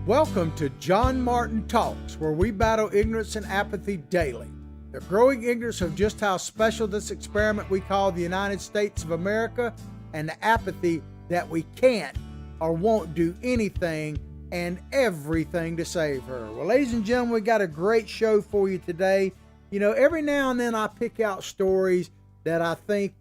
Welcome to John Martin Talks, where we battle ignorance and apathy daily. The growing ignorance of just how special this experiment we call the United States of America, and the apathy that we can't or won't do anything and everything to save her. Well, ladies and gentlemen, we got a great show for you today. You know, every now and then I pick out stories that I think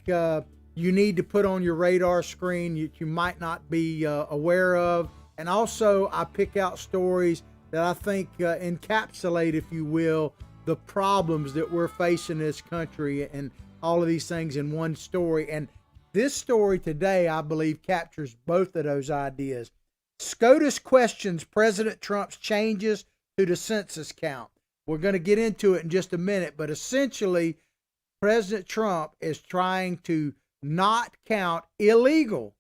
you need to put on your radar screen that you might not be aware of. And also I pick out stories that I think encapsulate, if you will, the problems that we're facing in this country and all of these things in one story. And this story today, I believe, captures both of those ideas. SCOTUS questions President Trump's changes to the census count. We're going to get into it in just a minute, but essentially, President Trump is trying to not count illegal,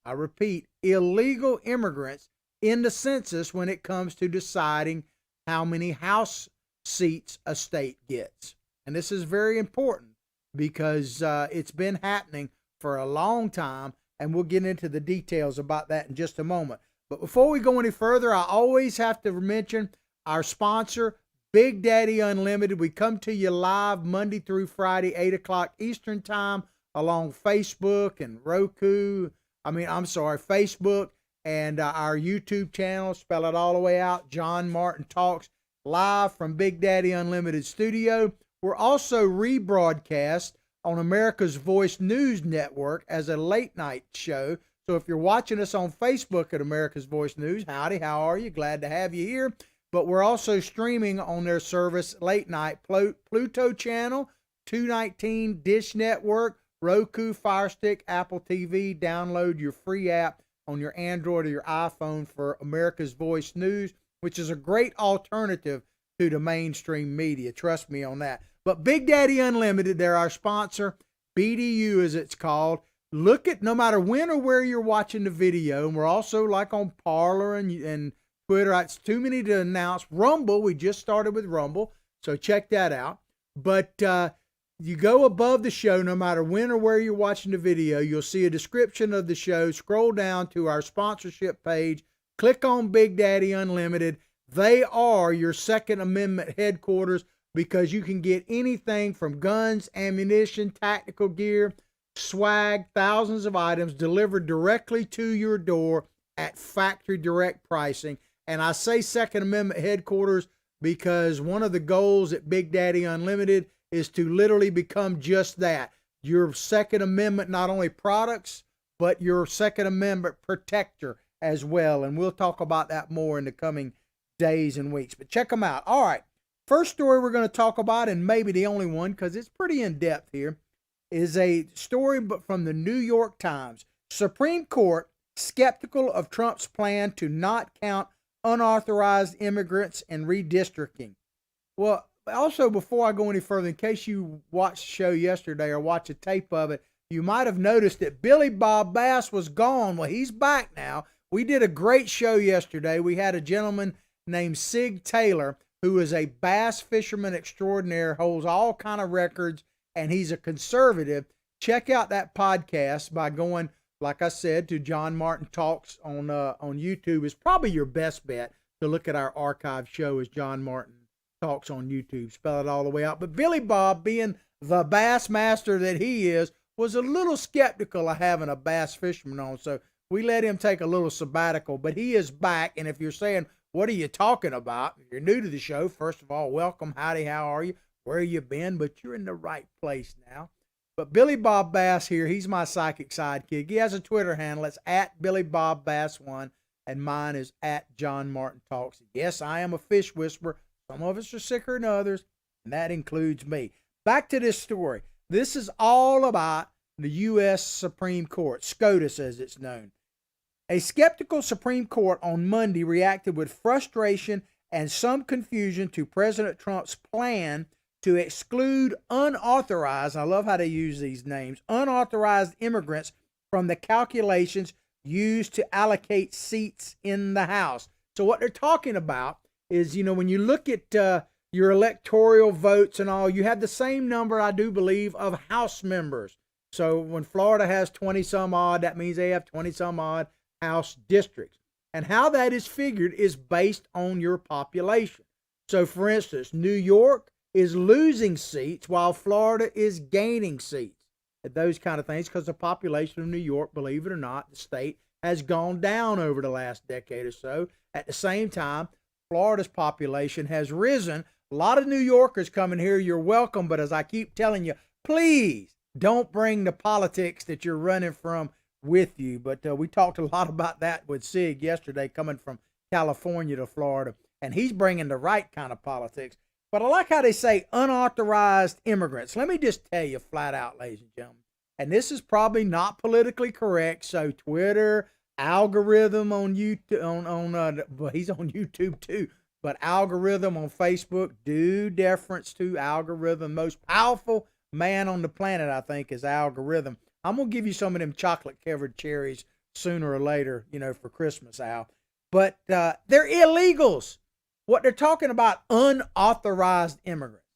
I repeat, illegal immigrants in the census when it comes to deciding how many House seats a state gets. And this is very important because it's been happening for a long time, and we'll get into the details about that in just a moment. But before we go any further, I always have to mention our sponsor, Big Daddy Unlimited. We come to you live Monday through Friday, 8 o'clock Eastern Time, along Facebook and Facebook and our YouTube channel. Spell it all the way out, John Martin Talks, live from Big Daddy Unlimited Studio. We're also rebroadcast on America's Voice News Network as a late night show. So if you're watching us on Facebook at America's Voice News, howdy, how are you? Glad to have you here. But we're also streaming on their service late night, Pluto Channel, 219 Dish Network, Roku, Fire Stick, Apple TV. Download your free app on your Android or your iPhone for America's Voice News, which is a great alternative to the mainstream media. Trust me on that. But Big Daddy Unlimited, they're our sponsor, BDU as it's called. Look at, no matter when or where you're watching the video, and we're also like on Parler and Twitter. It's too many to announce. Rumble, we just started with Rumble, so check that out. But you go above the show, no matter when or where you're watching the video, you'll see a description of the show. Scroll down to our sponsorship page. Click on Big Daddy Unlimited. They are your Second Amendment headquarters because you can get anything from guns, ammunition, tactical gear, swag, thousands of items delivered directly to your door at factory direct pricing. And I say Second Amendment headquarters because one of the goals at Big Daddy Unlimited is to literally become just that. Your Second Amendment, not only products, but your Second Amendment protector as well. And we'll talk about that more in the coming days and weeks. But check them out. All right. First story we're going to talk about, and maybe the only one because it's pretty in-depth here, is a story from the New York Times. Supreme Court skeptical of Trump's plan to not count unauthorized immigrants in redistricting. Well, also, before I go any further, in case you watched the show yesterday or watched a tape of it, you might have noticed that Billy Bob Bass was gone. Well, he's back now. We did a great show yesterday. We had a gentleman named Sig Taylor, who is a bass fisherman extraordinaire, holds all kind of records, and he's a conservative. Check out that podcast by going, like I said, to John Martin Talks on YouTube. Is probably your best bet to look at our archive show as John Martin Talks on YouTube. Spell it all the way out. But Billy Bob, being the bass master that he is, was a little skeptical of having a bass fisherman on. So we let him take a little sabbatical. But he is back. And if you're saying, what are you talking about? If you're new to the show, first of all, welcome. Howdy, how are you? Where you been? But you're in the right place now. But Billy Bob Bass here, he's my psychic sidekick. He has a Twitter handle. It's at Billy Bob Bass 1, and mine is at John Martin Talks. Yes, I am a fish whisperer. Some of us are sicker than others, and that includes me. Back to this story. This is all about the U.S. Supreme Court, SCOTUS as it's known. A skeptical Supreme Court on Monday reacted with frustration and some confusion to President Trump's plan to exclude unauthorized, I love how they use these names, unauthorized immigrants from the calculations used to allocate seats in the House. So what they're talking about is, you know, when you look at your electoral votes and all, you have the same number, I do believe, of House members. So when Florida has 20 some odd, that means they have 20 some odd House districts. And how that is figured is based on your population. So for instance, New York is losing seats while Florida is gaining seats. Those kind of things, because the population of New York, believe it or not, the state has gone down over the last decade or so. At the same time, Florida's population has risen. A lot of New Yorkers coming here, you're welcome, but as I keep telling you, please don't bring the politics that you're running from with you. But we talked a lot about that with Sig yesterday, coming from California to Florida, and he's bringing the right kind of politics. But I like how they say unauthorized immigrants. Let me just tell you flat out, ladies and gentlemen, and this is probably not politically correct, so Twitter, algorithm on YouTube, but he's on YouTube too, but algorithm on Facebook, due deference to algorithm. Most powerful man on the planet, I think, is algorithm. I'm going to give you some of them chocolate-covered cherries sooner or later, for Christmas, Al. But they're illegals. What they're talking about, unauthorized immigrants.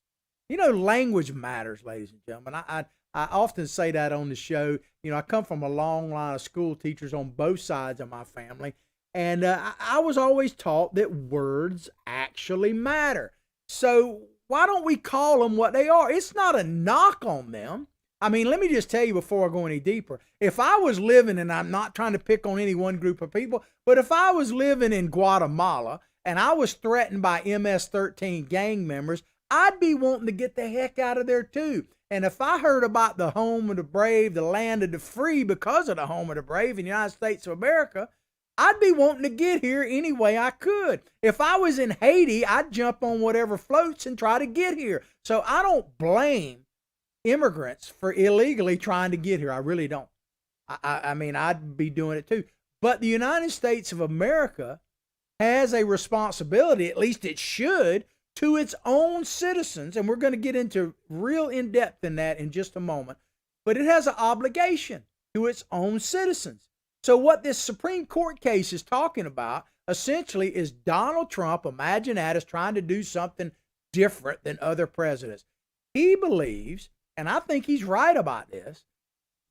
Language matters, ladies and gentlemen. I often say that on the show. I come from a long line of school teachers on both sides of my family. And I was always taught that words actually matter. So why don't we call them what they are? It's not a knock on them. I mean, let me just tell you before I go any deeper. If I was living, and I'm not trying to pick on any one group of people, but if I was living in Guatemala and I was threatened by MS-13 gang members, I'd be wanting to get the heck out of there too. And if I heard about the home of the brave, the land of the free, because of the home of the brave in the United States of America, I'd be wanting to get here any way I could. If I was in Haiti, I'd jump on whatever floats and try to get here. So I don't blame immigrants for illegally trying to get here. I really don't. I mean, I'd be doing it too. But the United States of America has a responsibility, at least it should, to its own citizens. And we're going to get into real in-depth in that in just a moment. But it has an obligation to its own citizens. So what this Supreme Court case is talking about essentially is Donald Trump, imagine that, is trying to do something different than other presidents. He believes, and I think he's right about this,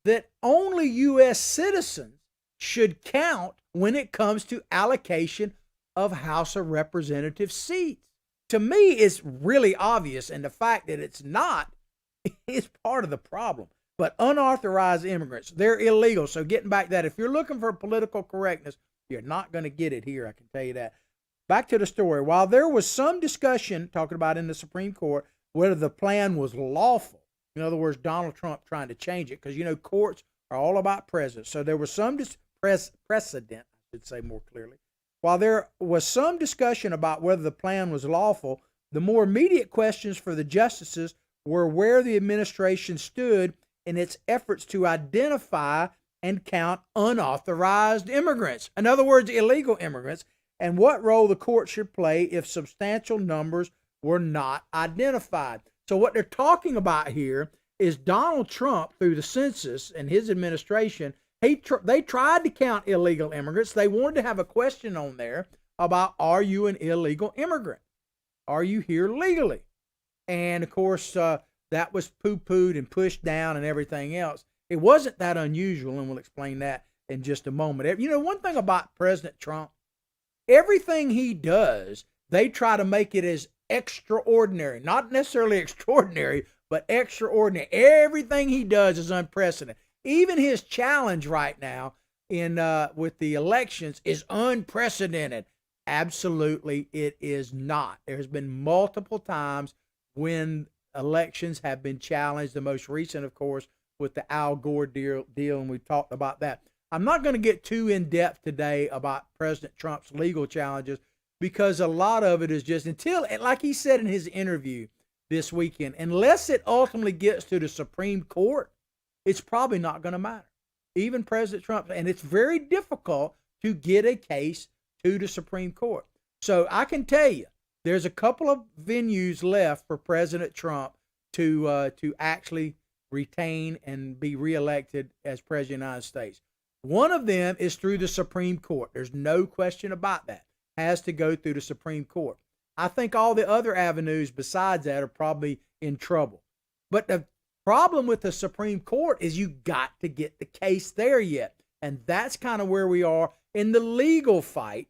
that only U.S. citizens should count when it comes to allocation of House of Representatives seats. To me, it's really obvious, and the fact that it's not is part of the problem. But unauthorized immigrants, they're illegal. So getting back to that, if you're looking for political correctness, you're not going to get it here, I can tell you that. Back to the story. While there was some discussion, talking about in the Supreme Court, whether the plan was lawful, in other words, Donald Trump trying to change it, because, courts are all about precedent. So there was some precedent, I should say more clearly. While there was some discussion about whether the plan was lawful, the more immediate questions for the justices were where the administration stood in its efforts to identify and count unauthorized immigrants. In other words, illegal immigrants, and what role the court should play if substantial numbers were not identified. So what they're talking about here is Donald Trump, through the census and his administration, they tried to count illegal immigrants. They wanted to have a question on there about, are you an illegal immigrant? Are you here legally? And of course, that was poo-pooed and pushed down and everything else. It wasn't that unusual, and we'll explain that in just a moment. One thing about President Trump, everything he does, they try to make it as extraordinary. Not necessarily extraordinary, but extraordinary. Everything he does is unprecedented. Even his challenge right now with the elections is unprecedented. Absolutely, it is not. There's been multiple times when elections have been challenged. The most recent, of course, with the Al Gore deal, and we talked about that. I'm not going to get too in-depth today about President Trump's legal challenges, because a lot of it is just until, like he said in his interview this weekend, unless it ultimately gets to the Supreme Court, it's probably not going to matter. Even President Trump, and it's very difficult to get a case to the Supreme Court. So I can tell you, there's a couple of venues left for President Trump to actually retain and be reelected as President of the United States. One of them is through the Supreme Court. There's no question about that. Has to go through the Supreme Court. I think all the other avenues besides that are probably in trouble. But Problem with the Supreme Court is you got to get the case there yet. And that's kind of where we are in the legal fight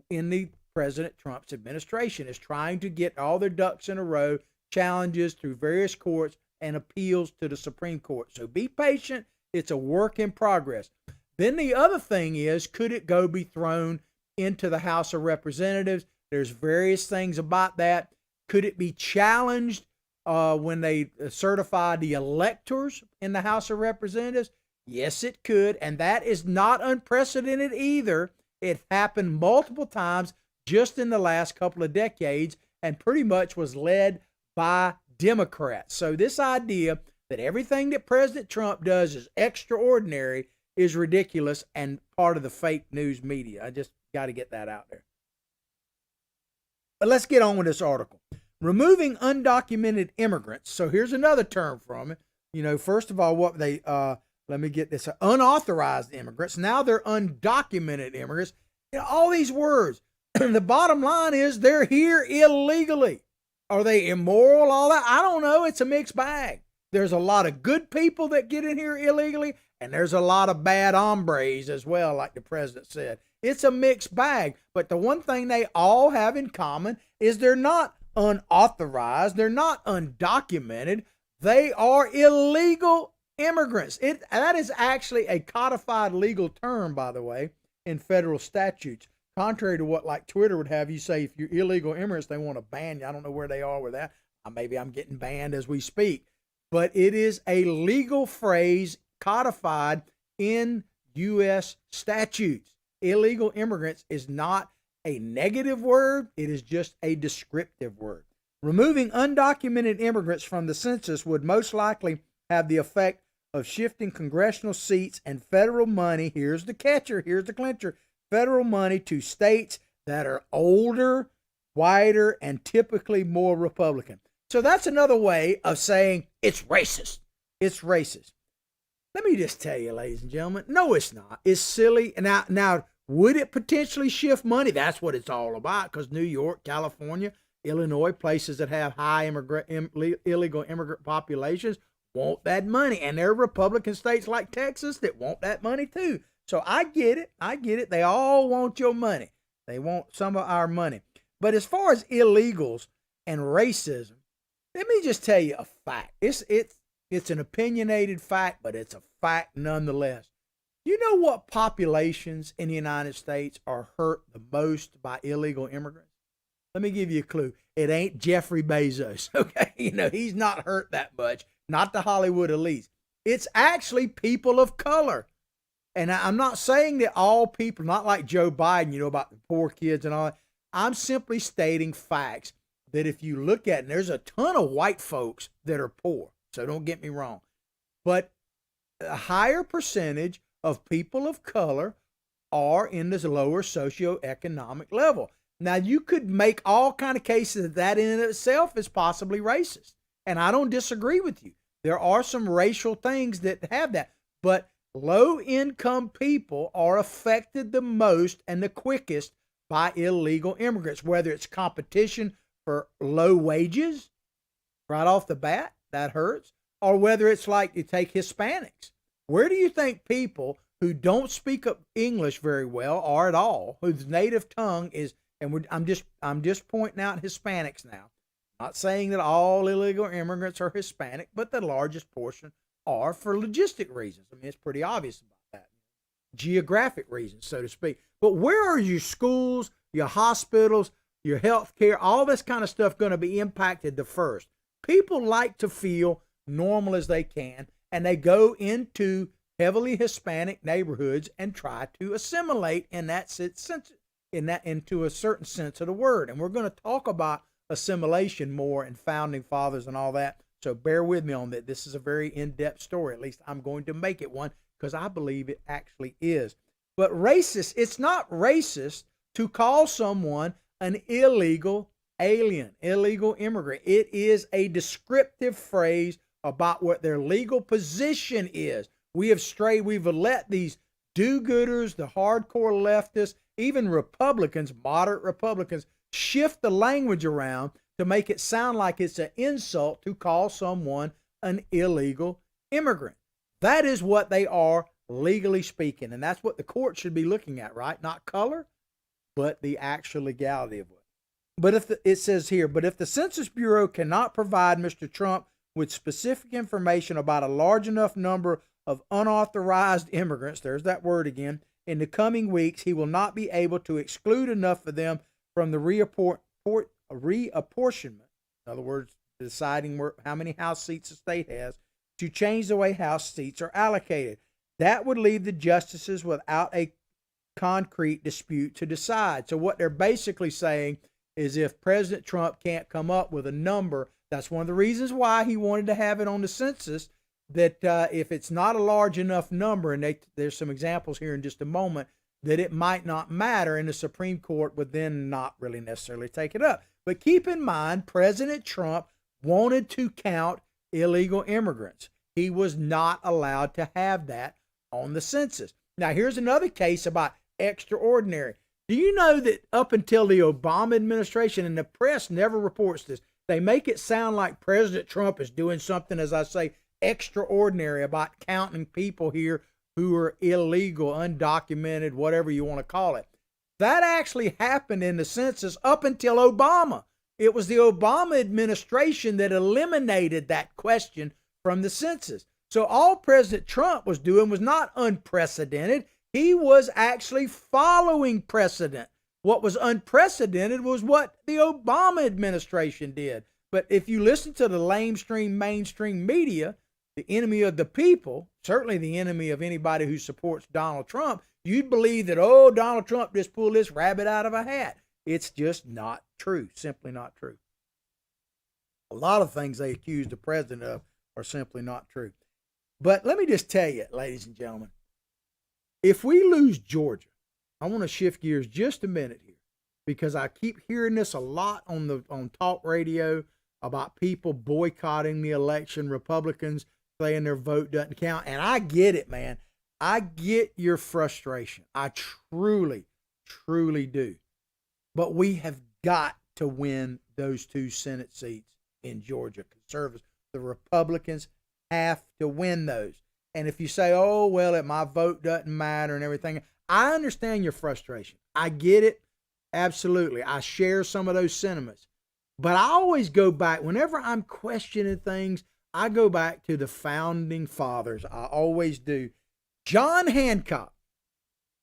in the President Trump's administration, is trying to get all their ducks in a row, challenges through various courts and appeals to the Supreme Court. So be patient. It's a work in progress. Then the other thing is, could it be thrown into the House of Representatives? There's various things about that. Could it be challenged when they certify the electors in the House of Representatives? Yes, it could. And that is not unprecedented either. It happened multiple times just in the last couple of decades and pretty much was led by Democrats. So this idea that everything that President Trump does is extraordinary is ridiculous and part of the fake news media. I just got to get that out there. But let's get on with this article. Removing undocumented immigrants. So here's another term from it. You know, first of all, what they, let me get this, unauthorized immigrants. Now they're undocumented immigrants. You know, all these words. The bottom line is they're here illegally. Are they immoral? All that? I don't know. It's a mixed bag. There's a lot of good people that get in here illegally, and there's a lot of bad hombres as well, like the president said. It's a mixed bag. But the one thing they all have in common is they're not unauthorized. They're not undocumented. They are illegal immigrants. That is actually a codified legal term, by the way, in federal statutes. Contrary to what like Twitter would have you say, if you're illegal immigrants, they want to ban you. I don't know where they are with that. Maybe I'm getting banned as we speak. But it is a legal phrase codified in U.S. statutes. Illegal immigrants is not a negative word. It is just a descriptive word. Removing undocumented immigrants from the census would most likely have the effect of shifting congressional seats and federal money. Here's the catcher. Here's the clincher. Federal money to states that are older, whiter, and typically more Republican. So that's another way of saying it's racist. It's racist. Let me just tell you, ladies and gentlemen, no, it's not. It's silly. Now, would it potentially shift money? That's what it's all about, because New York, California, Illinois, places that have high illegal immigrant populations want that money. And there are Republican states like Texas that want that money too. So I get it. I get it. They all want your money. They want some of our money. But as far as illegals and racism, let me just tell you a fact. It's an opinionated fact, but it's a fact nonetheless. You know what populations in the United States are hurt the most by illegal immigrants? Let me give you a clue. It ain't Jeffrey Bezos, okay? You know, he's not hurt that much. Not the Hollywood elites. It's actually people of color. And I'm not saying that all people, not like Joe Biden, you know, about the poor kids and all that. I'm simply stating facts that if you look at, and there's a ton of white folks that are poor, so don't get me wrong, but a higher percentage of people of color are in this lower socioeconomic level. Now, you could make all kind of cases that in itself is possibly racist, and I don't disagree with you. There are some racial things that have that, but low-income people are affected the most and the quickest by illegal immigrants, whether it's competition for low wages right off the bat, that hurts, or whether it's like you take Hispanics. Where do you think people who don't speak English very well or at all, whose native tongue is, and I'm just pointing out Hispanics now, not saying that all illegal immigrants are Hispanic, but the largest portion are for logistic reasons. I mean, it's pretty obvious about that. Geographic reasons, so to speak. But where are your schools, your hospitals, your health care, all this kind of stuff going to be impacted the first? People like to feel normal as they can, and they go into heavily Hispanic neighborhoods and try to assimilate in that sense, into a certain sense of the word. And we're going to talk about assimilation more and founding fathers and all that. So bear with me on that. This is a very in-depth story. At least I'm going to make it one because I believe it actually is. But racist, it's not racist to call someone an illegal alien, illegal immigrant. It is a descriptive phrase about what their legal position is. We've let these do-gooders, the hardcore leftists, even Republicans, moderate Republicans, shift the language around to make it sound like it's an insult to call someone an illegal immigrant. That is what they are legally speaking. And that's what the court should be looking at, right? Not color, but the actual legality of it. But it says here, but if the Census Bureau cannot provide Mr. Trump with specific information about a large enough number of unauthorized immigrants, there's that word again, in the coming weeks, he will not be able to exclude enough of them from the reapportionment, in other words, deciding how many House seats the state has, to change the way House seats are allocated. That would leave the justices without a concrete dispute to decide. So what they're basically saying is if President Trump can't come up with a number, that's one of the reasons why he wanted to have it on the census, that if it's not a large enough number, and there's some examples here in just a moment, that it might not matter, and the Supreme Court would then not really necessarily take it up. But keep in mind, President Trump wanted to count illegal immigrants. He was not allowed to have that on the census. Now, here's another case about extraordinary. Do you know that up until the Obama administration, and the press never reports this, they make it sound like President Trump is doing something, as I say, extraordinary about counting people here who are illegal, undocumented, whatever you want to call it. That actually happened in the census up until Obama. It was the Obama administration that eliminated that question from the census. So all President Trump was doing was not unprecedented. He was actually following precedent. What was unprecedented was what the Obama administration did. But if you listen to the mainstream media, the enemy of the people, certainly the enemy of anybody who supports Donald Trump, you'd believe that, oh, Donald Trump just pulled this rabbit out of a hat. It's just not true, simply not true. A lot of things they accuse the president of are simply not true. But let me just tell you, ladies and gentlemen, if we lose Georgia, I want to shift gears just a minute here, because I keep hearing this a lot on talk radio about people boycotting the election, Republicans saying their vote doesn't count. And I get it, man. I get your frustration. I truly, truly do. But we have got to win those 2 Senate seats in Georgia. Conservatives, the Republicans have to win those. And if you say, oh, well, my vote doesn't matter and everything, I understand your frustration. I get it. Absolutely. I share some of those sentiments. But I always go back, whenever I'm questioning things, I go back to the founding fathers. I always do. John Hancock,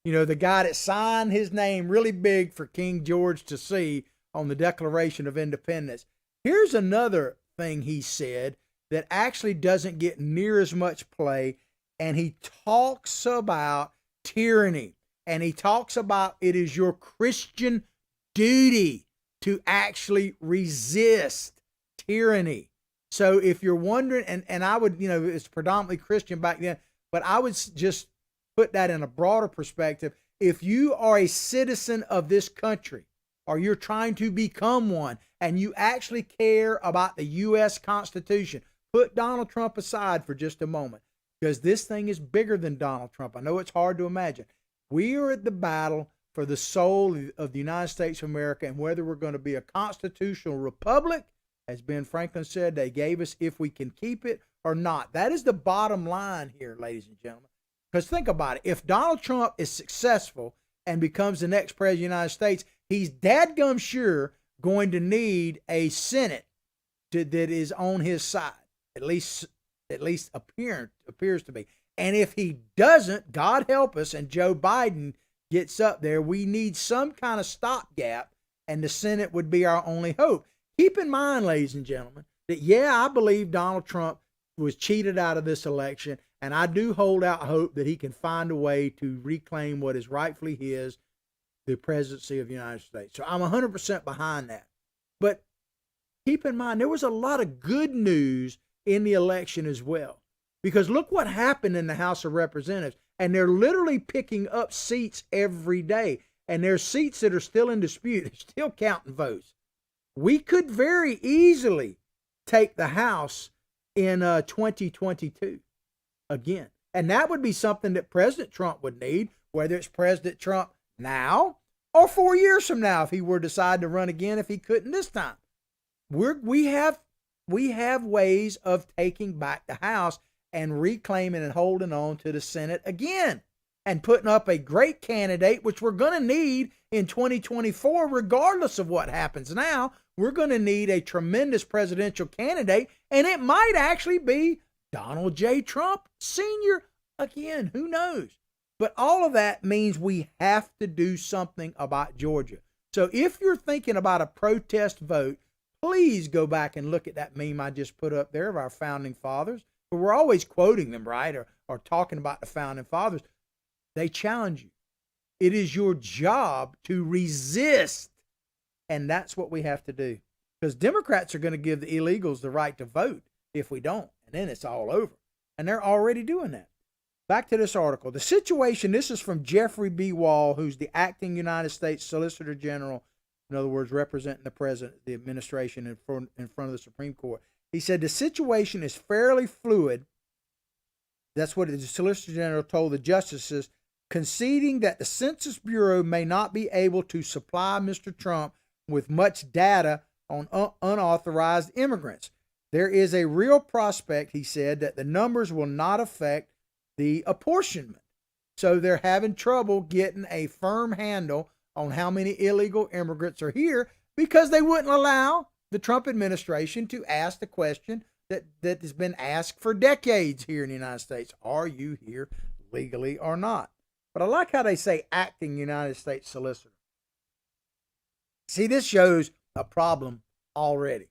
the guy that signed his name really big for King George to see on the Declaration of Independence. Here's another thing he said that actually doesn't get near as much play, and he talks about tyranny, and he talks about it is your Christian duty to actually resist tyranny. So if you're wondering, and I would, it's predominantly Christian back then, but I would just put that in a broader perspective. If you are a citizen of this country, or you're trying to become one, and you actually care about the U.S. Constitution, put Donald Trump aside for just a moment, because this thing is bigger than Donald Trump. I know it's hard to imagine. We are at the battle for the soul of the United States of America, and whether we're going to be a constitutional republic, as Ben Franklin said, they gave us if we can keep it or not. That is the bottom line here, ladies and gentlemen. Because think about it. If Donald Trump is successful and becomes the next president of the United States, he's dadgum sure going to need a Senate that is on his side. At least appears to be. And if he doesn't, God help us, and Joe Biden gets up there, we need some kind of stopgap, and the Senate would be our only hope. Keep in mind, ladies and gentlemen, that I believe Donald Trump was cheated out of this election, and I do hold out hope that he can find a way to reclaim what is rightfully his, the presidency of the United States. So I'm 100% behind that. But keep in mind, there was a lot of good news in the election as well. Because look what happened in the House of Representatives. And they're literally picking up seats every day. And there's seats that are still in dispute. They're still counting votes. We could very easily take the House in 2022 again. And that would be something that President Trump would need, whether it's President Trump now or 4 years from now if he were to decide to run again if he couldn't this time. We have we have ways of taking back the House and reclaiming and holding on to the Senate again and putting up a great candidate, which we're going to need in 2024, regardless of what happens now. We're going to need a tremendous presidential candidate, and it might actually be Donald J. Trump Sr. again. Who knows? But all of that means we have to do something about Georgia. So if you're thinking about a protest vote, please go back and look at that meme I just put up there of our founding fathers. But we're always quoting them, right? Or talking about the founding fathers. They challenge you. It is your job to resist. And that's what we have to do. Because Democrats are going to give the illegals the right to vote if we don't. And then it's all over. And they're already doing that. Back to this article. The situation, this is from Jeffrey B. Wall, who's the acting United States Solicitor General, in other words, representing the president, the administration in front of the Supreme Court. He said the situation is fairly fluid. That's what the Solicitor General told the justices, conceding that the Census Bureau may not be able to supply Mr. Trump with much data on unauthorized immigrants. There is a real prospect, he said, that the numbers will not affect the apportionment. So they're having trouble getting a firm handle on how many illegal immigrants are here because they wouldn't allow the Trump administration to ask the question that has been asked for decades here in the United States. Are you here legally or not? But I like how they say acting United States Solicitor. See, this shows a problem already.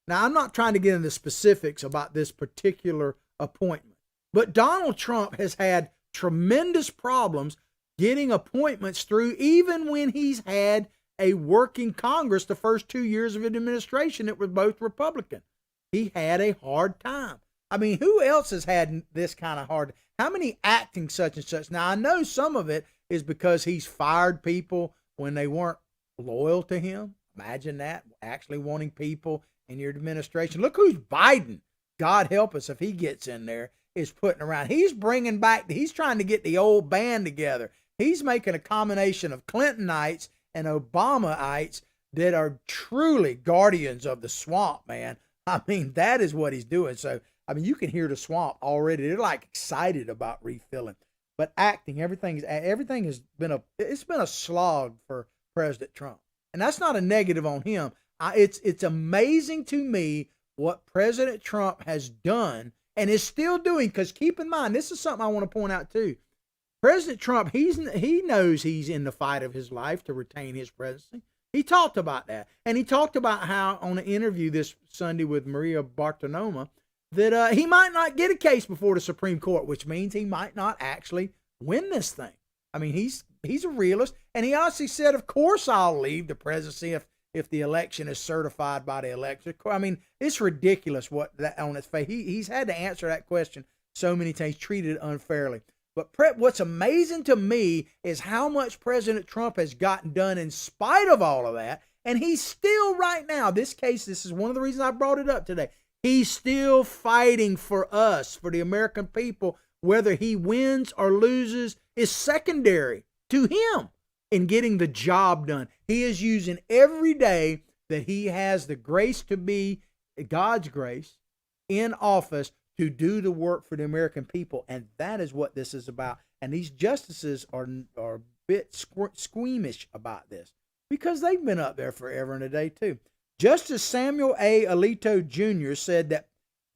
Now, I'm not trying to get into specifics about this particular appointment, but Donald Trump has had tremendous problems getting appointments through, even when he's had a working Congress the first 2 years of an administration that was both Republican. He had a hard time. I mean, who else has had this kind of hard? How many acting such and such? Now, I know some of it is because he's fired people when they weren't loyal to him. Imagine that, actually wanting people in your administration. Look who's Biden, God help us if he gets in there, is putting around. He's bringing back, he's trying to get the old band together. He's making a combination of Clintonites and Obamaites that are truly guardians of the swamp, man. I mean, that is what he's doing. So, I mean, you can hear the swamp already. They're like excited about refilling. But acting, everything has been it's been a slog for President Trump. And that's not a negative on him. It's amazing to me what President Trump has done and is still doing, because keep in mind, this is something I want to point out too. President Trump, he knows he's in the fight of his life to retain his presidency. He talked about that. And he talked about how on an interview this Sunday with Maria Bartiromo that he might not get a case before the Supreme Court, which means he might not actually win this thing. I mean, he's a realist. And he honestly said, of course I'll leave the presidency if the election is certified by the election. I mean, it's ridiculous what that on its face. He's had to answer that question so many times, treated unfairly. But what's amazing to me is how much President Trump has gotten done in spite of all of that. And he's still right now, this is one of the reasons I brought it up today. He's still fighting for us, for the American people. Whether he wins or loses is secondary to him in getting the job done. He is using every day that he has the grace to be, God's grace, in office to do the work for the American people. And that is what this is about. And these justices are a bit squeamish about this because they've been up there forever and a day too. Justice Samuel A. Alito Jr. said that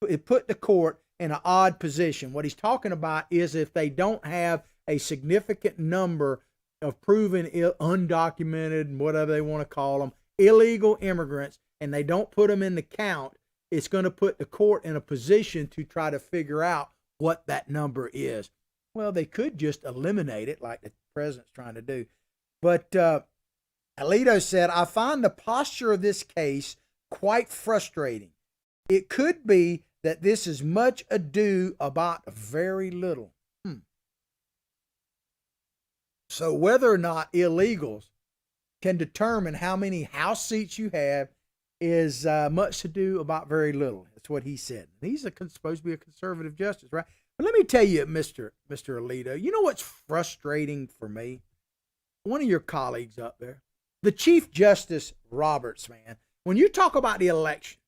it put the court in an odd position. What he's talking about is if they don't have a significant number of proven undocumented, and whatever they want to call them, illegal immigrants, and they don't put them in the count, it's going to put the court in a position to try to figure out what that number is. Well, they could just eliminate it like the president's trying to do. But Alito said, I find the posture of this case quite frustrating. It could be that this is much ado about very little. So whether or not illegals can determine how many House seats you have is much to do about very little. That's what he said. He's supposed to be a conservative justice, right? But let me tell you, Mr. Alito, you know what's frustrating for me? One of your colleagues up there, the Chief Justice Roberts, man, when you talk about the election,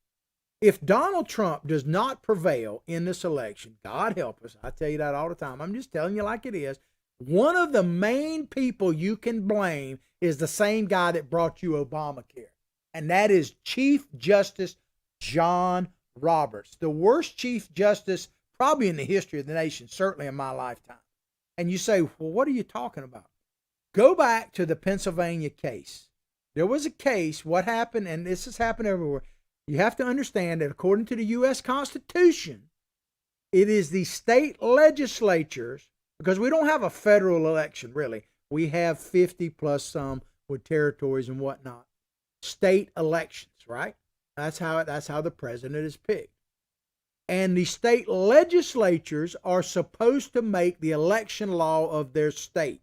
If Donald Trump does not prevail in this election, God help us, I tell you that all the time, I'm just telling you like it is, one of the main people you can blame is the same guy that brought you Obamacare, and that is Chief Justice John Roberts, the worst Chief Justice probably in the history of the nation, certainly in my lifetime. And you say, well, what are you talking about? Go back to the Pennsylvania case. There was a case, what happened, and this has happened everywhere. You have to understand that according to the U.S. Constitution, it is the state legislatures, because we don't have a federal election, really. We have 50 plus some with territories and whatnot. State elections, right? That's how the president is picked. And the state legislatures are supposed to make the election law of their state.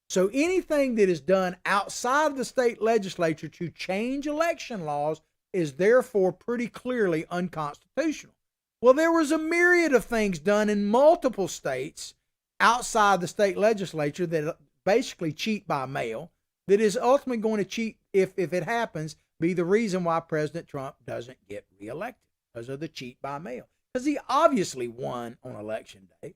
So anything that is done outside of the state legislature to change election laws is therefore pretty clearly unconstitutional. Well, there was a myriad of things done in multiple states outside the state legislature that basically cheat by mail, that is ultimately going to cheat, if it happens, be the reason why President Trump doesn't get reelected, because of the cheat by mail. Because he obviously won on election day.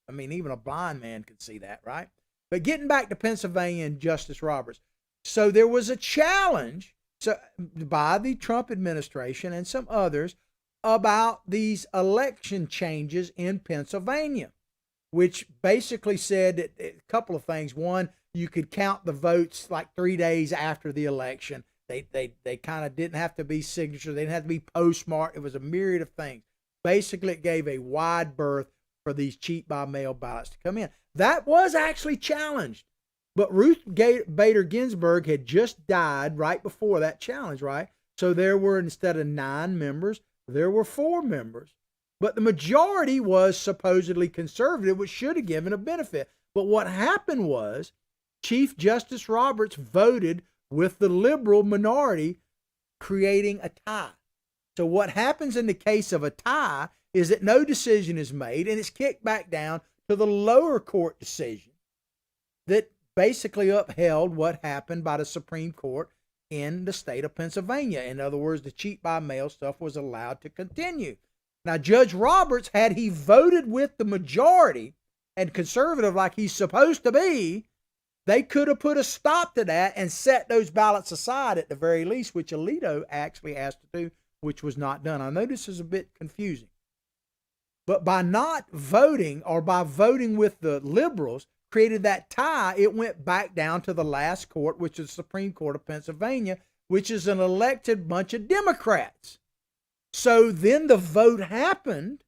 I mean, even a blind man could see that, right? But getting back to Pennsylvania and Justice Roberts. So there was a challenge by the Trump administration and some others about these election changes in Pennsylvania, which basically said that a couple of things. One, you could count the votes like 3 days after the election. They kind of didn't have to be signatures. They didn't have to be postmarked. It was a myriad of things. Basically, it gave a wide berth for these cheat by mail ballots to come in. That was actually challenged. But Ruth Bader Ginsburg had just died right before that challenge, right? So there were, instead of 9 members, there were 4 members. But the majority was supposedly conservative, which should have given a benefit. But what happened was Chief Justice Roberts voted with the liberal minority, creating a tie. So what happens in the case of a tie is that no decision is made, and it's kicked back down to the lower court decision that basically upheld what happened by the Supreme Court in the state of Pennsylvania. In other words, the cheat by mail stuff was allowed to continue. Now, Judge Roberts, had he voted with the majority and conservative like he's supposed to be, they could have put a stop to that and set those ballots aside at the very least, which Alito actually asked to do, which was not done. I know this is a bit confusing. But by not voting, or by voting with the liberals, created that tie. It went back down to the last court, which is the Supreme Court of Pennsylvania, which is an elected bunch of Democrats. So then the vote happened,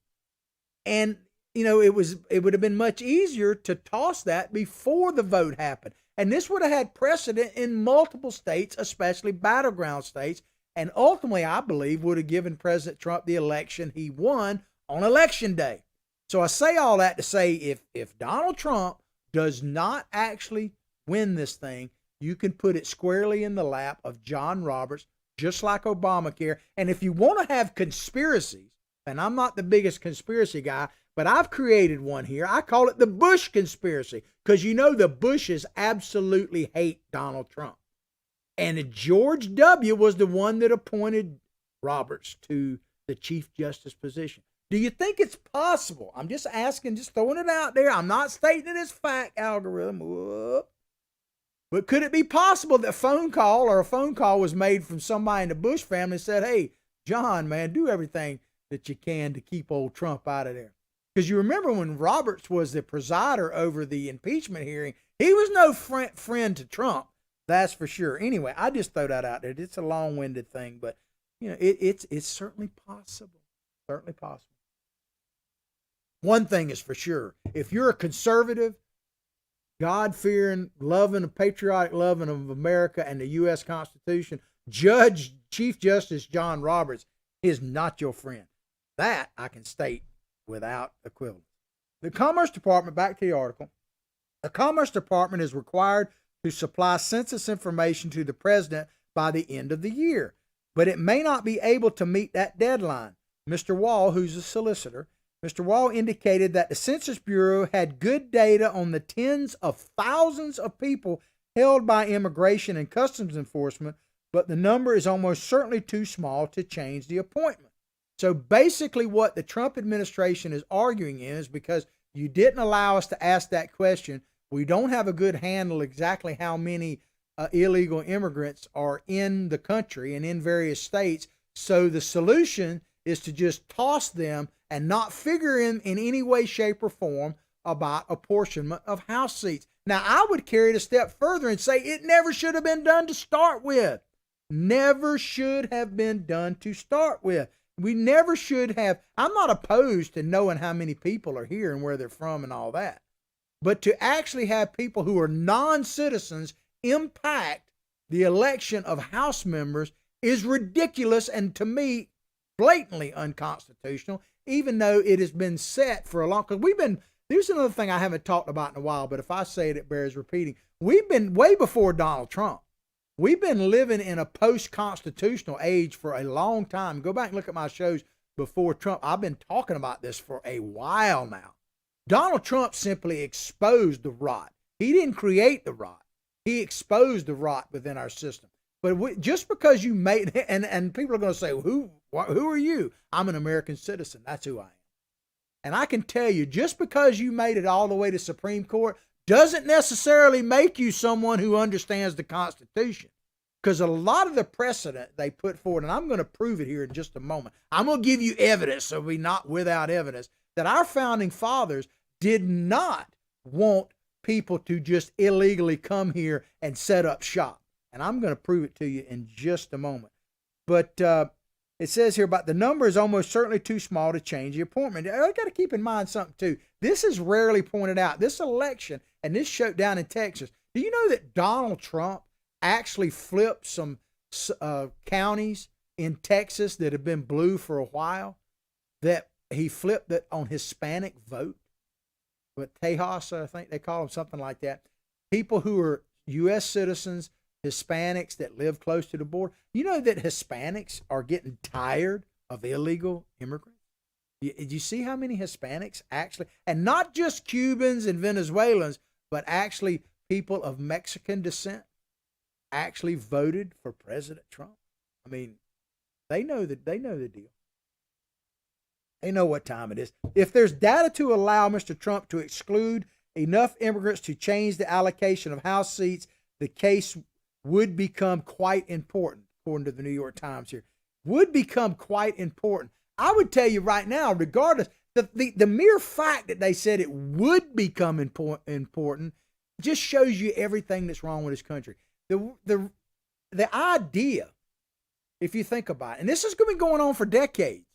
and it would have been much easier to toss that before the vote happened. And this would have had precedent in multiple states, especially battleground states, and ultimately, I believe, would have given President Trump the election he won on Election Day. So I say all that to say, if Donald Trump does not actually win this thing, you can put it squarely in the lap of John Roberts, just like Obamacare. And if you want to have conspiracies, and I'm not the biggest conspiracy guy, but I've created one here. I call it the Bush conspiracy, because the Bushes absolutely hate Donald Trump. And George W. was the one that appointed Roberts to the Chief Justice position. Do you think it's possible? I'm just asking, just throwing it out there. I'm not stating it as fact, algorithm. Whoop. But could it be possible that a phone call was made from somebody in the Bush family and said, hey, John, man, do everything that you can to keep old Trump out of there? Because you remember when Roberts was the presider over the impeachment hearing, he was no friend to Trump. That's for sure. Anyway, I just throw that out there. It's a long-winded thing, but it's certainly possible. Certainly possible. One thing is for sure: if you're a conservative, God-fearing, loving, patriotic loving of America and the U.S. Constitution, Chief Justice John Roberts is not your friend. That I can state without equivalence. The Commerce Department, back to the article, the Commerce Department is required to supply census information to the president by the end of the year, but it may not be able to meet that deadline. Mr. Wall, who's a solicitor, Mr. Wall indicated that the Census Bureau had good data on the tens of thousands of people held by Immigration and Customs Enforcement, but the number is almost certainly too small to change the appointment. So basically what the Trump administration is arguing is because you didn't allow us to ask that question, we don't have a good handle exactly how many illegal immigrants are in the country and in various states. So the solution is to just toss them and not figure in any way, shape, or form about apportionment of House seats. Now, I would carry it a step further and say it never should have been done to start with. Never should have been done to start with. We never should have. I'm not opposed to knowing how many people are here and where they're from and all that. But to actually have people who are non-citizens impact the election of House members is ridiculous and, to me, blatantly unconstitutional, even though it has been set for a long, because there's another thing I haven't talked about in a while, but if I say it, it bears repeating. We've been way before Donald Trump. We've been living in a post-constitutional age for a long time. Go back and look at my shows before Trump. I've been talking about this for a while now. Donald Trump simply exposed the rot. He didn't create the rot. He exposed the rot within our system. But just because you made it, and people are going to say, who are you? I'm an American citizen. That's who I am. And I can tell you, just because you made it all the way to Supreme Court doesn't necessarily make you someone who understands the Constitution. Because a lot of the precedent they put forward, and I'm going to prove it here in just a moment. I'm going to give you evidence, so we're not without evidence, that our founding fathers did not want people to just illegally come here and set up shop. And I'm going to prove it to you in just a moment. But it says here about the number is almost certainly too small to change the appointment. I got to keep in mind something too. This is rarely pointed out. This election and this showdown in Texas. Do you know that Donald Trump actually flipped some counties in Texas that have been blue for a while? That he flipped it on Hispanic vote. But Tejas, I think they call them, something like that. People who are U.S. citizens, Hispanics that live close to the border. You know that Hispanics are getting tired of illegal immigrants? Did you see how many Hispanics actually, and not just Cubans and Venezuelans, but actually people of Mexican descent actually voted for President Trump? I mean, they know the deal. They know what time it is. If there's data to allow Mr. Trump to exclude enough immigrants to change the allocation of House seats, the case would become quite important, according to the New York Times here. Would become quite important. I would tell you right now, regardless, the mere fact that they said it would become important just shows you everything that's wrong with this country. The idea, if you think about it, and this is going to be going on for decades,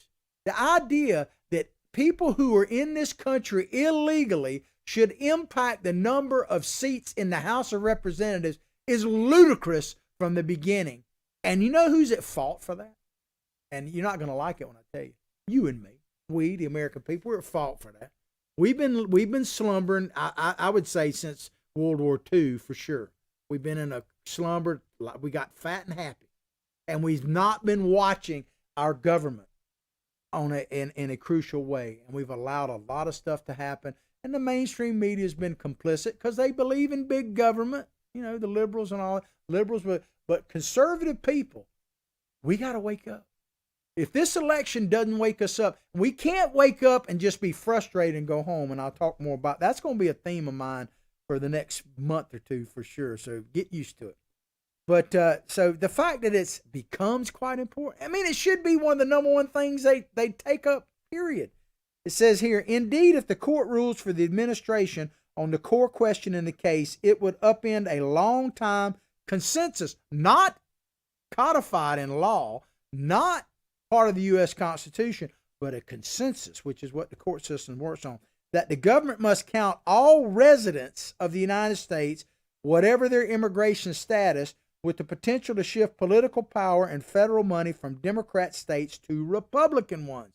the idea that people who are in this country illegally should impact the number of seats in the House of Representatives is ludicrous from the beginning. And you know who's at fault for that? And you're not going to like it when I tell you. You and me. We, the American people, we're at fault for that. We've been slumbering, I would say, since World War II for sure. We've been in a slumber. We got fat and happy. And we've not been watching our government in a crucial way. And we've allowed a lot of stuff to happen. And the mainstream media has been complicit because they believe in big government. You know, the liberals and all liberals, but conservative people, we got to wake up. If this election doesn't wake us up, we can't wake up and just be frustrated and go home. And I'll talk more about that's going to be a theme of mine for the next month or two for sure. So get used to it. But so the fact that it becomes quite important, I mean, it should be one of the number one things they take up, period. It says here, indeed, if the court rules for the administration on the core question in the case, it would upend a long time consensus, not codified in law, not part of the U.S. Constitution, but a consensus, which is what the court system works on, that the government must count all residents of the United States, whatever their immigration status, with the potential to shift political power and federal money from Democrat states to Republican ones.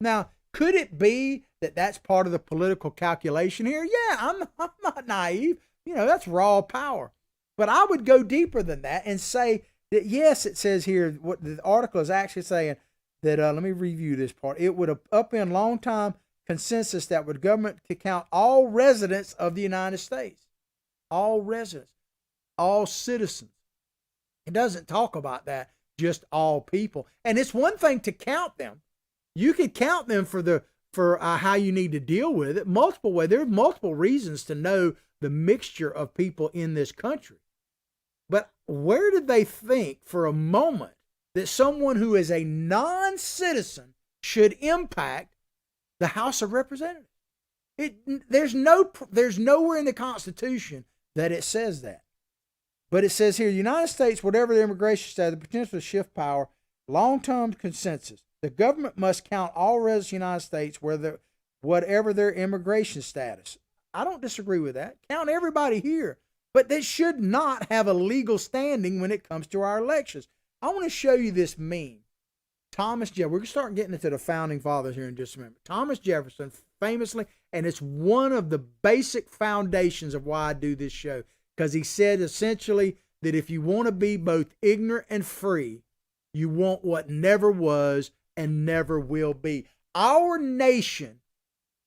Now, could it be that that's part of the political calculation here? Yeah, I'm not naive. You know, that's raw power. But I would go deeper than that and say that, yes, it says here, what the article is actually saying, that, let me review this part. It would upend long-time consensus that would government to count all residents of the United States. All residents. All citizens. It doesn't talk about that, just all people. And it's one thing to count them. You could count them for how you need to deal with it multiple ways. There are multiple reasons to know the mixture of people in this country. But where did they think for a moment that someone who is a non-citizen should impact the House of Representatives? There's nowhere in the Constitution that it says that. But it says here, the United States, whatever their immigration status, the potential to shift power, long-term consensus. The government must count all residents of the United States, whatever their immigration status. I don't disagree with that. Count everybody here. But they should not have a legal standing when it comes to our elections. I want to show you this meme. Thomas Jefferson. We're going to start getting into the founding fathers here in just a minute. Thomas Jefferson, famously, and it's one of the basic foundations of why I do this show, because he said essentially that if you want to be both ignorant and free, you want what never was and never will be. Our nation,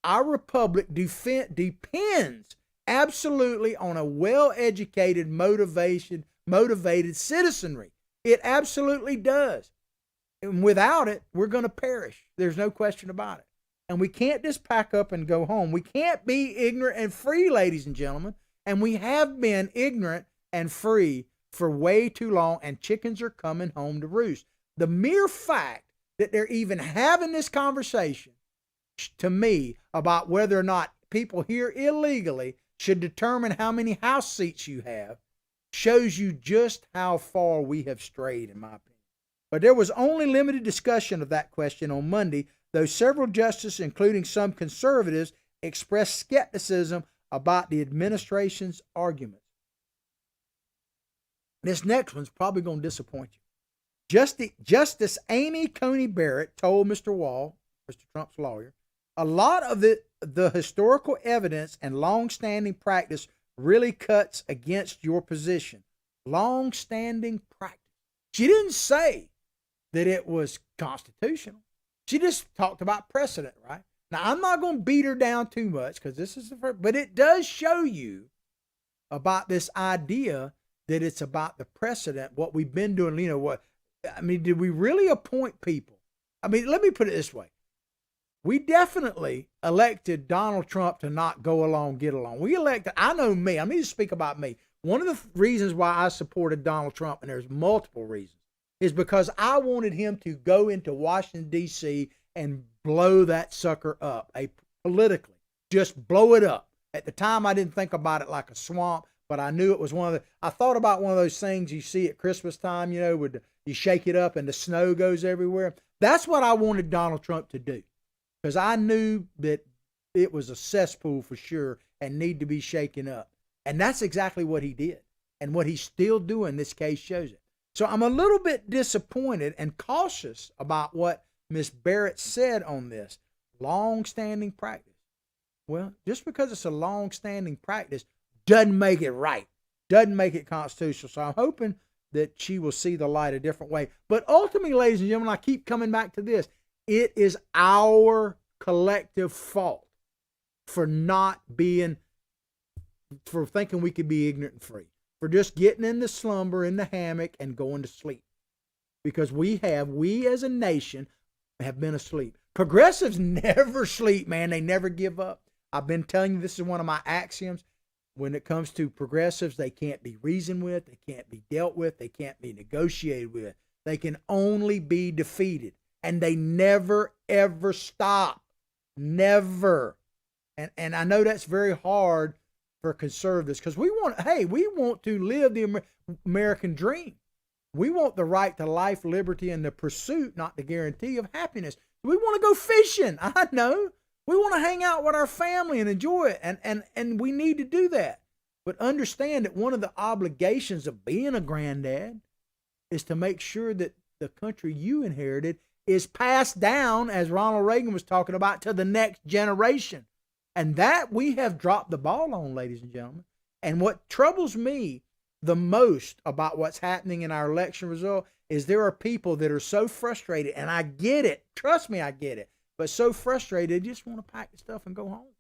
our republic depends absolutely on a well-educated, motivated citizenry. It absolutely does. And without it, we're going to perish. There's no question about it. And we can't just pack up and go home. We can't be ignorant and free, ladies and gentlemen. And we have been ignorant and free for way too long, and chickens are coming home to roost. The mere fact that they're even having this conversation, to me, about whether or not people here illegally should determine how many House seats you have, shows you just how far we have strayed, in my opinion. But there was only limited discussion of that question on Monday, though several justices, including some conservatives, expressed skepticism about the administration's arguments. This next one's probably going to disappoint you. Justice Amy Coney Barrett told Mr. Wall, Mr. Trump's lawyer, a lot of the historical evidence and long-standing practice really cuts against your position. Long-standing practice. She didn't say that it was constitutional. She just talked about precedent, right? Now, I'm not going to beat her down too much because this is the first, but it does show you about this idea that it's about the precedent, what we've been doing. You know, did we really appoint people? I mean, let me put it this way. We definitely elected Donald Trump to not go along, get along. We elected, I know me, I need to speak about me. One of the reasons why I supported Donald Trump, and there's multiple reasons, is because I wanted him to go into Washington, D.C. and blow that sucker up, politically. Just blow it up. At the time, I didn't think about it like a swamp, but I knew it was I thought about one of those things you see at Christmas time, you know, where you shake it up and the snow goes everywhere. That's what I wanted Donald Trump to do, because I knew that it was a cesspool for sure and need to be shaken up. And that's exactly what he did. And what he's still doing, this case shows it. So I'm a little bit disappointed and cautious about what Ms. Barrett said on this. Long-standing practice. Well, just because it's a long-standing practice doesn't make it right. Doesn't make it constitutional. So I'm hoping that she will see the light a different way. But ultimately, ladies and gentlemen, I keep coming back to this. It is our collective fault for thinking we could be ignorant and free, for just getting in the slumber in the hammock and going to sleep, because we as a nation have been asleep. Progressives never sleep, man. They never give up. I've been telling you, this is one of my axioms. When it comes to progressives, they can't be reasoned with, they can't be dealt with, they can't be negotiated with. They can only be defeated. And they never, ever stop. Never. And I know that's very hard for conservatives, because we want to live the American dream. We want the right to life, liberty, and the pursuit, not the guarantee of happiness. We want to go fishing. I know. We want to hang out with our family and enjoy it. And we need to do that. But understand that one of the obligations of being a granddad is to make sure that the country you inherited is passed down, as Ronald Reagan was talking about, to the next generation. And that we have dropped the ball on, ladies and gentlemen. And what troubles me the most about what's happening in our election result is there are people that are so frustrated, and I get it. Trust me, I get it. But so frustrated, they just want to pack the stuff and go home.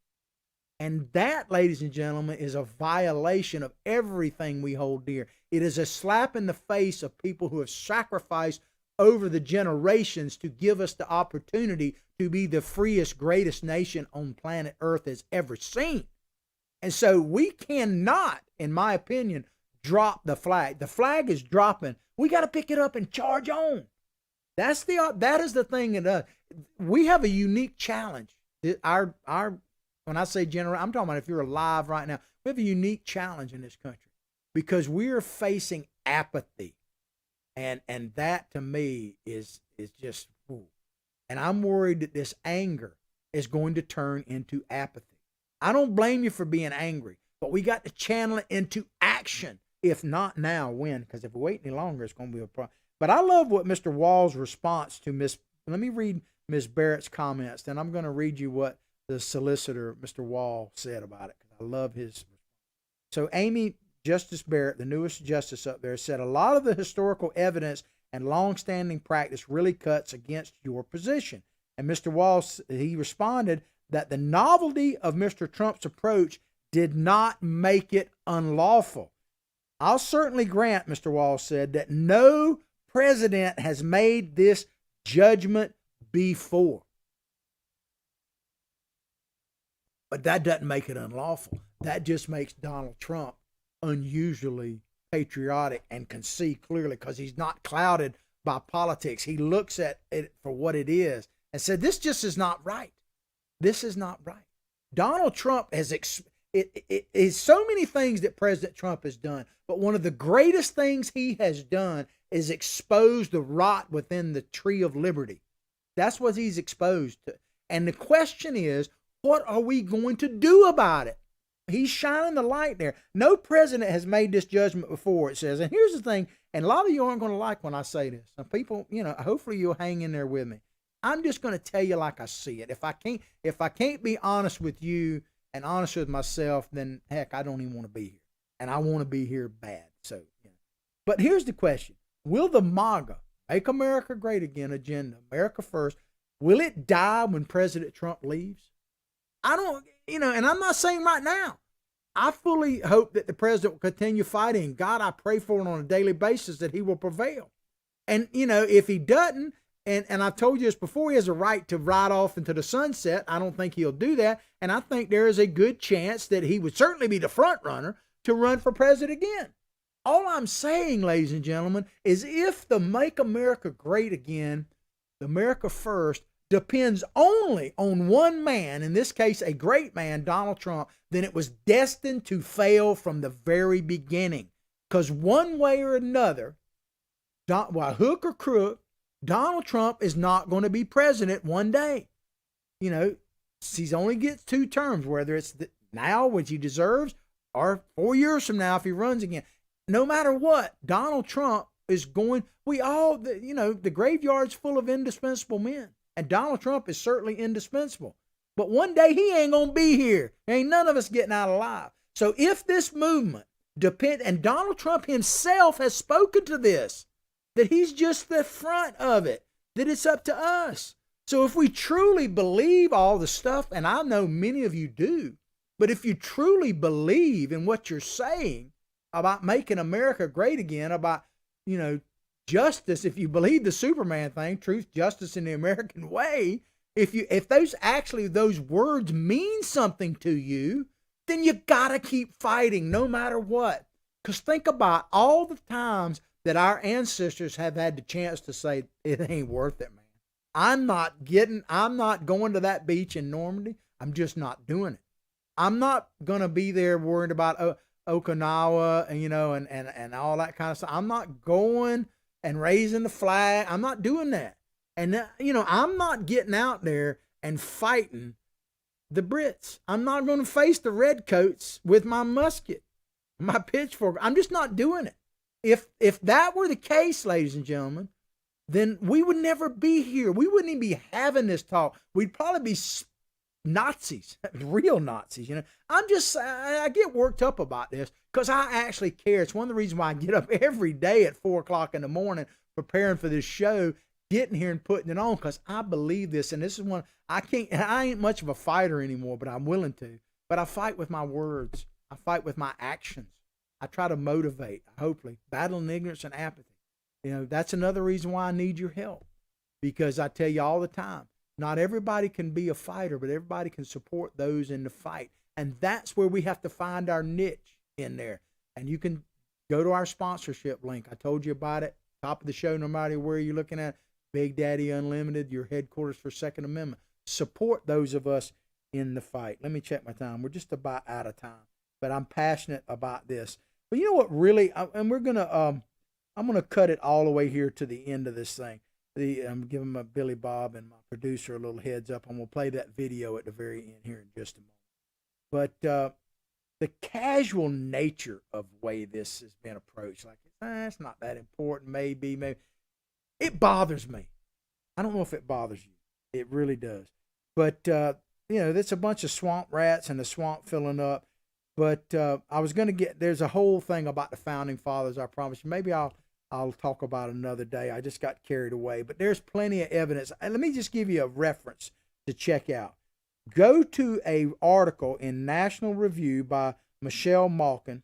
And that, ladies and gentlemen, is a violation of everything we hold dear. It is a slap in the face of people who have sacrificed over the generations to give us the opportunity to be the freest, greatest nation on planet Earth has ever seen. And so we cannot, in my opinion, drop the flag. The flag is dropping. We got to pick it up and charge on. That is the thing. We have a unique challenge. When I say general, I'm talking about if you're alive right now. We have a unique challenge in this country because we are facing apathy, and that to me is just. Ooh. And I'm worried that this anger is going to turn into apathy. I don't blame you for being angry, but we got to channel it into action. If not now, when? Because if we wait any longer, it's going to be a problem. But I love what Mr. Wall's response to let me read Ms. Barrett's comments, then I'm going to read you what the solicitor, Mr. Wall, said about it, because I love his. So Amy Justice Barrett, the newest justice up there, said a lot of the historical evidence and longstanding practice really cuts against your position. And Mr. Wall, he responded that the novelty of Mr. Trump's approach did not make it unlawful. I'll certainly grant, Mr. Wall said, that no president has made this judgment before. But that doesn't make it unlawful. That just makes Donald Trump unusually patriotic and can see clearly because he's not clouded by politics. He looks at it for what it is and said, this just is not right. This is not right. Donald Trump has, it is so many things that President Trump has done, but one of the greatest things he has done is expose the rot within the tree of liberty. That's what he's exposed to. And the question is, what are we going to do about it? He's shining the light there. No president has made this judgment before, it says. And here's the thing, and a lot of you aren't going to like when I say this. Some people, hopefully you'll hang in there with me. I'm just going to tell you like I see it. If I can't be honest with you and honest with myself, then heck, I don't even want to be here. And I want to be here bad. So, But here's the question. Will the MAGA, Make America Great Again agenda, America First, will it die when President Trump leaves? I don't, and I'm not saying right now. I fully hope that the president will continue fighting. God, I pray for it on a daily basis that he will prevail. And, if he doesn't, and I've told you this before, he has a right to ride off into the sunset. I don't think he'll do that. And I think there is a good chance that he would certainly be the front runner to run for president again. All I'm saying, ladies and gentlemen, is if the Make America Great Again, the America First, depends only on one man, in this case a great man, Donald Trump, then it was destined to fail from the very beginning. Because one way or another, hook or crook, Donald Trump is not going to be president one day. He only gets 2 terms, whether it's now, which he deserves, or 4 years from now if he runs again. No matter what, Donald Trump is going, the graveyard's full of indispensable men. And Donald Trump is certainly indispensable. But one day he ain't going to be here. Ain't none of us getting out alive. So if this movement and Donald Trump himself has spoken to this, that he's just the front of it, that it's up to us. So if we truly believe all the stuff, and I know many of you do, but if you truly believe in what you're saying about making America great again, about, justice, if you believe the Superman thing, truth, justice, in the American way, if those words mean something to you, then you gotta keep fighting no matter what. Because think about all the times that our ancestors have had the chance to say, it ain't worth it, man. I'm not going to that beach in Normandy. I'm just not doing it. I'm not gonna be there worried about Okinawa and all that kind of stuff. I'm not going and raising the flag. I'm not doing that. And, I'm not getting out there and fighting the Brits. I'm not going to face the redcoats with my musket, my pitchfork. I'm just not doing it. If that were the case, ladies and gentlemen, then we would never be here. We wouldn't even be having this talk. We'd probably be Nazis, real Nazis. I get worked up about this because I actually care. It's one of the reasons why I get up every day at 4:00 in the morning preparing for this show, getting here and putting it on, because I believe this. And this is one I ain't much of a fighter anymore, but I'm willing to. But I fight with my words. I fight with my actions. I try to motivate, hopefully, battling ignorance and apathy. That's another reason why I need your help, because I tell you all the time, not everybody can be a fighter, but everybody can support those in the fight. And that's where we have to find our niche in there. And you can go to our sponsorship link. I told you about it. Top of the show, no matter where you're looking at. Big Daddy Unlimited, your headquarters for Second Amendment. Support those of us in the fight. Let me check my time. We're just about out of time, but I'm passionate about this. But you know what really, and we're going to, I'm going to cut it all the way here to the end of this thing. I'm giving my Billy Bob and my producer a little heads up, and we'll play that video at the very end here in just a moment. But the casual nature of the way this has been approached, like, it's not that important, maybe, it bothers me. I don't know if it bothers you. It really does. But, that's a bunch of swamp rats and the swamp filling up. But I was going to there's a whole thing about the Founding Fathers, I promise you. Maybe I'll talk about it another day. I just got carried away. But there's plenty of evidence. And let me just give you a reference to check out. Go to a article in National Review by Michelle Malkin,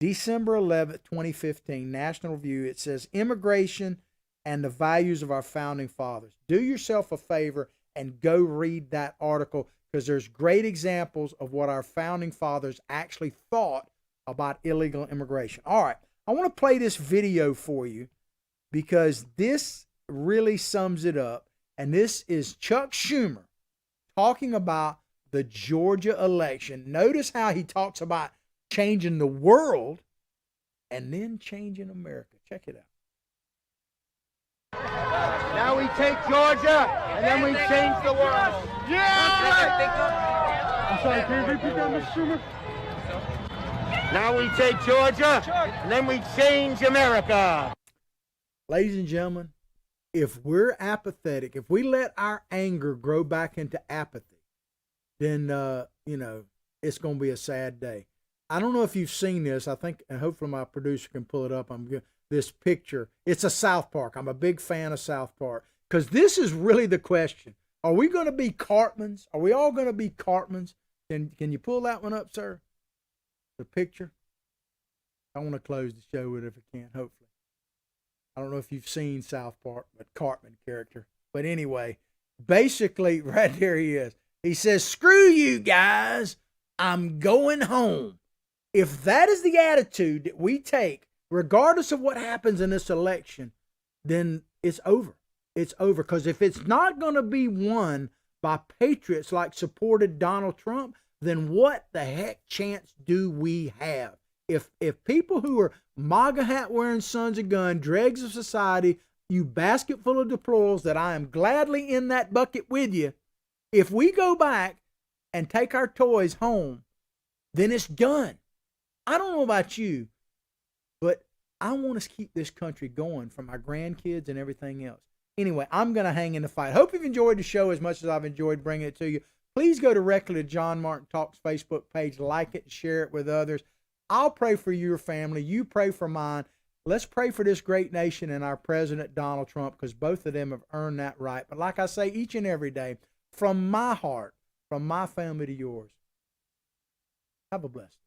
December 11th, 2015, National Review. It says, Immigration and the Values of Our Founding Fathers. Do yourself a favor and go read that article, because there's great examples of what our Founding Fathers actually thought about illegal immigration. All right, I want to play this video for you because this really sums it up. And this is Chuck Schumer talking about the Georgia election. Notice how he talks about changing the world and then changing America. Check it out. Now we take Georgia, and then we change the world. Yeah! I'm sorry, can you repeat that, Mr. Schumer? Now we take Georgia, and then we change America. Ladies and gentlemen, if we're apathetic, if we let our anger grow back into apathy, then, it's going to be a sad day. I don't know if you've seen this. I think, and hopefully my producer can pull it up. This picture. It's a South Park. I'm a big fan of South Park, because this is really the question. Are we going to be Cartmans? Are we all going to be Cartmans? Can you pull that one up, sir? The picture. I want to close the show with it if I can, hopefully. I don't know if you've seen South Park, but Cartman character. But anyway, basically, right there he is. He says, screw you guys. I'm going home. If that is the attitude that we take, regardless of what happens in this election, then it's over. It's over. Because if it's not going to be won by patriots like supported Donald Trump, then what the heck chance do we have? If people who are MAGA hat wearing sons of gun, dregs of society, you basket full of deplorables that I am gladly in that bucket with you, if we go back and take our toys home, then it's done. I don't know about you, but I want to keep this country going for my grandkids and everything else. Anyway, I'm going to hang in the fight. Hope you've enjoyed the show as much as I've enjoyed bringing it to you. Please go directly to John Martin Talks Facebook page, like it, and share it with others. I'll pray for your family. You pray for mine. Let's pray for this great nation and our President Donald Trump, because both of them have earned that right. But like I say each and every day, from my heart, from my family to yours, have a blessed day.